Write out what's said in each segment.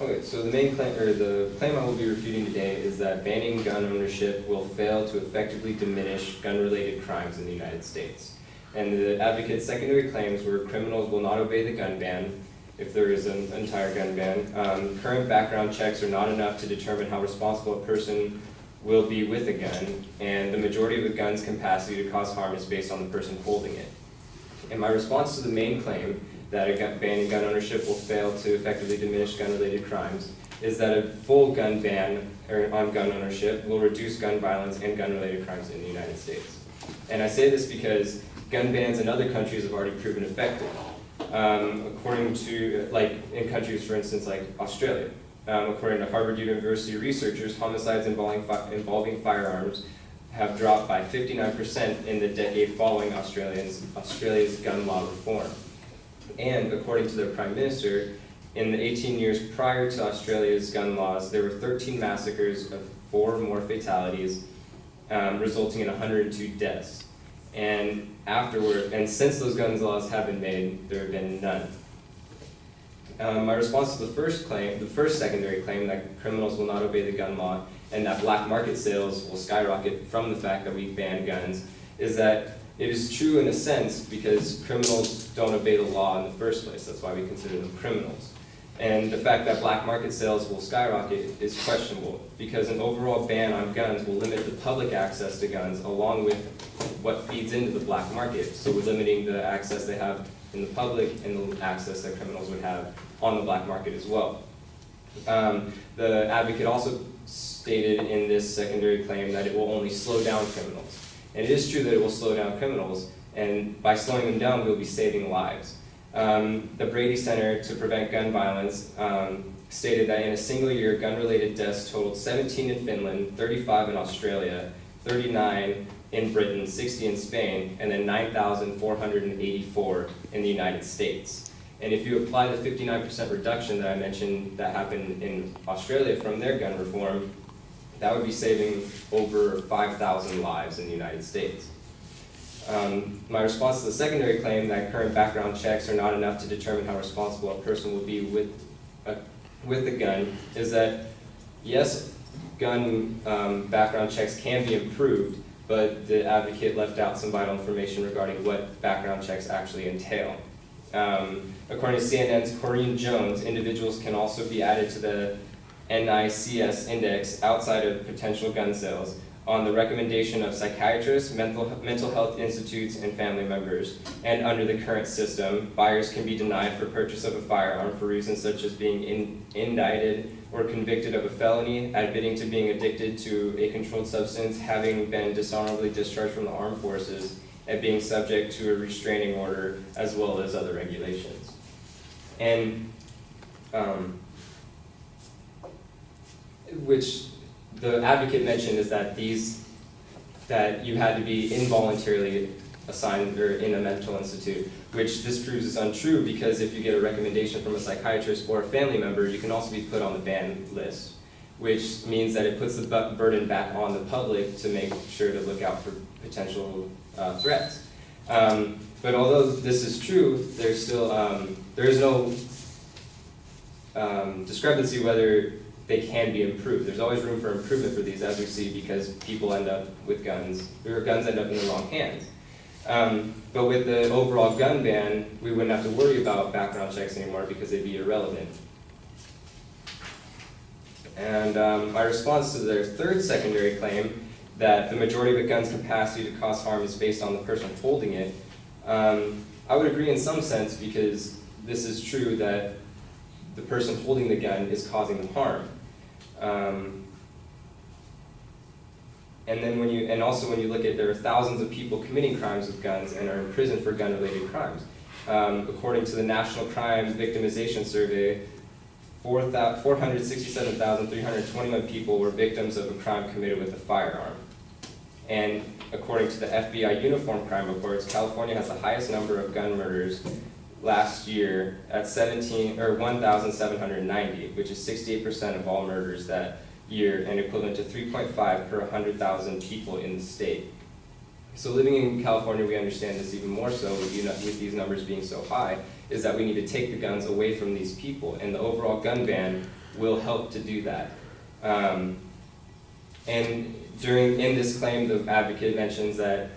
Okay, so the main claim, or the claim I will be refuting today is that banning gun ownership will fail to effectively diminish gun-related crimes in the United States. And the advocate's secondary claims were criminals will not obey the gun ban if there is an entire gun ban. Current background checks are not enough to determine how responsible a person will be with a gun, and the majority of the gun's capacity to cause harm is based on the person holding it. And my response to the main claim that banning gun ownership will fail to effectively diminish gun-related crimes is that a full gun ban on gun ownership will reduce gun violence and gun-related crimes in the United States. And I say this because gun bans in other countries have already proven effective. According to, like in countries, for instance, like Australia. According to Harvard University researchers, homicides involving firearms have dropped by 59% in the decade following Australia's gun law reform. And according to their prime minister, in the 18 years prior to Australia's gun laws, there were 13 massacres of 4 more fatalities, resulting in 102 deaths. And since those gun laws have been made, there have been none. My response to the first secondary claim that criminals will not obey the gun law and that black market sales will skyrocket from the fact that we ban guns, is that it is true in a sense because criminals don't obey the law in the first place. That's why we consider them criminals. And the fact that black market sales will skyrocket is questionable because an overall ban on guns will limit the public access to guns along with what feeds into the black market. So we're limiting the access they have in the public and the access that criminals would have on the black market as well. The advocate also stated in this secondary claim that it will only slow down criminals. And it is true that it will slow down criminals, and by slowing them down, we'll be saving lives. The Brady Center to Prevent Gun Violence stated that in a single year, gun-related deaths totaled 17 in Finland, 35 in Australia, 39 in Britain, 60 in Spain, and then 9,484 in the United States. And if you apply the 59% reduction that I mentioned that happened in Australia from their gun reform, that would be saving over 5,000 lives in the United States. My response to the secondary claim that current background checks are not enough to determine how responsible a person will be with a gun is that, yes, gun background checks can be improved, but the advocate left out some vital information regarding what background checks actually entail. According to CNN's Corinne Jones, individuals can also be added to the NICS index outside of potential gun sales on the recommendation of psychiatrists, mental health institutes, and family members. And under the current system, buyers can be denied for purchase of a firearm for reasons such as being indicted or convicted of a felony, admitting to being addicted to a controlled substance, having been dishonorably discharged from the armed forces, and being subject to a restraining order, as well as other regulations. And which the advocate mentioned is that that you had to be involuntarily assigned or in a mental institute, which this proves is untrue because if you get a recommendation from a psychiatrist or a family member, you can also be put on the ban list, which means that it puts the burden back on the public to make sure to look out for potential threats. But although this is true, there's still there is no discrepancy whether they can be improved. There's always room for improvement for these, as we see, because people end up with guns, or guns end up in the wrong hands. But with the overall gun ban, we wouldn't have to worry about background checks anymore because they'd be irrelevant. And my response to their third secondary claim, that the majority of a gun's capacity to cause harm is based on the person holding it, I would agree in some sense because this is true that the person holding the gun is causing the harm. And also when you look at, there are thousands of people committing crimes with guns and are in prison for gun-related crimes. According to the National Crime Victimization Survey, 467,321 people were victims of a crime committed with a firearm. And according to the FBI Uniform Crime Reports, California has the highest number of gun murders last year at 1,790, which is 68% of all murders that year and equivalent to 3.5 per 100,000 people in the state. So living in California, we understand this even more so with these numbers being so high. is that we need to take the guns away from these people, and the overall gun ban will help to do that. And in this claim, the advocate mentions that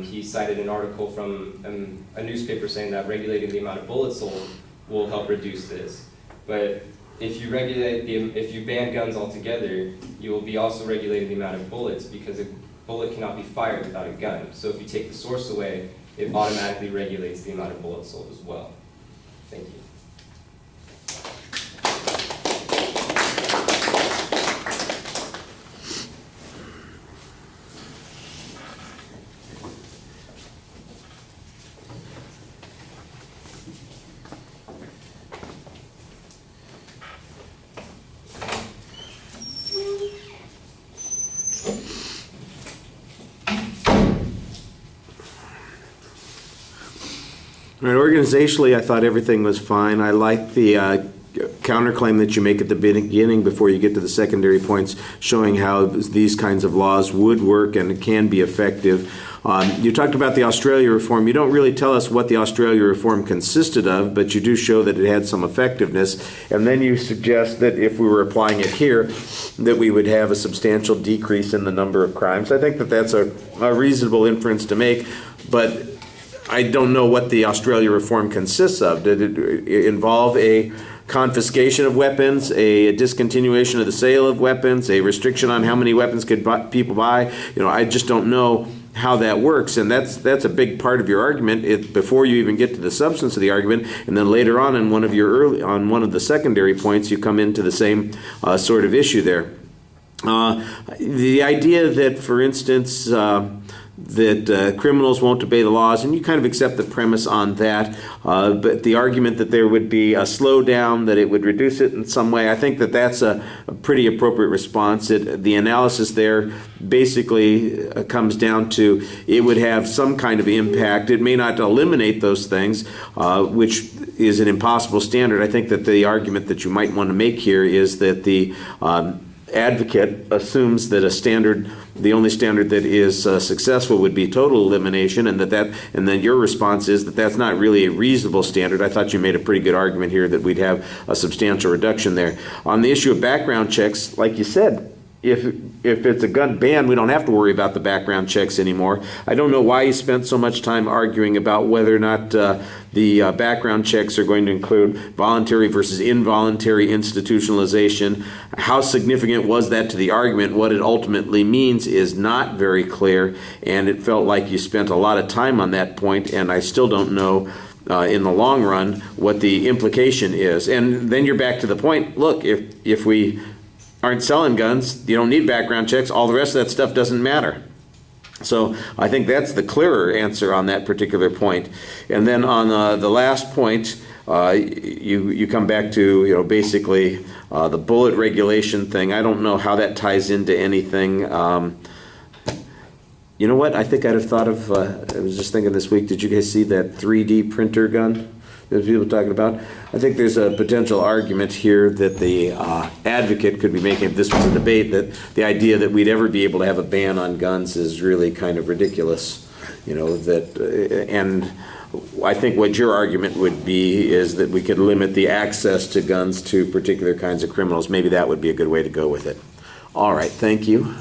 he cited an article from a newspaper saying that regulating the amount of bullets sold will help reduce this. But if you ban guns altogether, you will be also regulating the amount of bullets, because a bullet cannot be fired without a gun. So if you take the source away, it automatically regulates the amount of bullets sold as well. Thank you. All right, organizationally, I thought everything was fine. I like the counterclaim that you make at the beginning before you get to the secondary points, showing how these kinds of laws would work and can be effective. You talked about the Australia reform. You don't really tell us what the Australia reform consisted of, but you do show that it had some effectiveness. And then you suggest that if we were applying it here, that we would have a substantial decrease in the number of crimes. I think that that's a reasonable inference to make, but I don't know what the Australia reform consists of. Did it involve a confiscation of weapons, a discontinuation of the sale of weapons, a restriction on how many weapons could people buy? You know, I just don't know how that works, and that's a big part of your argument before you even get to the substance of the argument. And then later on in one of the secondary points, you come into the same sort of issue there. The idea that, for instance, that criminals won't obey the laws, and you kind of accept the premise on that, but the argument that there would be a slowdown, that it would reduce it in some way, I think that that's a pretty appropriate response. The analysis there basically comes down to it would have some kind of impact. It may not eliminate those things, which is an impossible standard. I think that the argument that you might want to make here is that the advocate assumes that the only standard that is successful would be total elimination, and then your response is that that's not really a reasonable standard. I thought you made a pretty good argument here that we'd have a substantial reduction there. On the issue of background checks, like you said, if it's a gun ban, we don't have to worry about the background checks anymore. I don't know why you spent so much time arguing about whether or not the background checks are going to include voluntary versus involuntary institutionalization. How significant was that to the argument? What it ultimately means is not very clear, and it felt like you spent a lot of time on that point, and I still don't know in the long run what the implication is. And then you're back to the point, look, if we aren't selling guns, you don't need background checks, all the rest of that stuff doesn't matter. So I think that's the clearer answer on that particular point. And then on the last point, you come back to basically the bullet regulation thing. I don't know how that ties into anything. You know what? I think I'd have thought of, I was just thinking this week, did you guys see that 3D printer gun that people talking about? I think there's a potential argument here that the advocate could be making, if this was a debate, that the idea that we'd ever be able to have a ban on guns is really kind of ridiculous. And I think what your argument would be is that we could limit the access to guns to particular kinds of criminals. Maybe that would be a good way to go with it. All right, thank you.